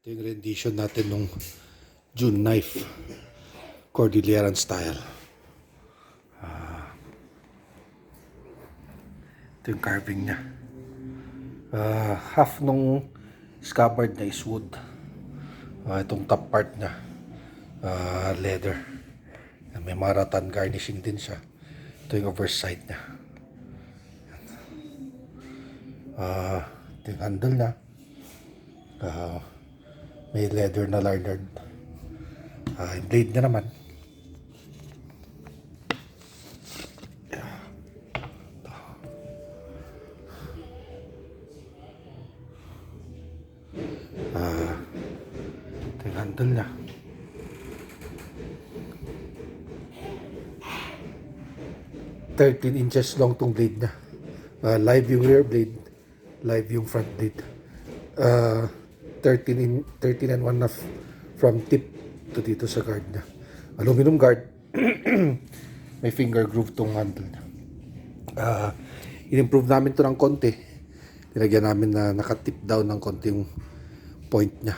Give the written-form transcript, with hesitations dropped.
Ito yung rendition natin nung June knife. Cordilleran style. Ito yung carving niya. Half nung scabbard na is wood. Itong top part niya, leather. May mga rattan garnishing din siya. Ito yung oversight niya. Ito yung handle niya. May leather na larnard. Yung blade niya naman. Ito yung handle niya. "13 inches long tong blade niya. Live yung rear blade, live yung front blade. 13 and 1/2 from tip to dito sa guard niya. Aluminum guard. May finger groove tong handle niya. In-improve namin to ng konti. Nilagyan namin na naka-tip down ng konti yung point niya.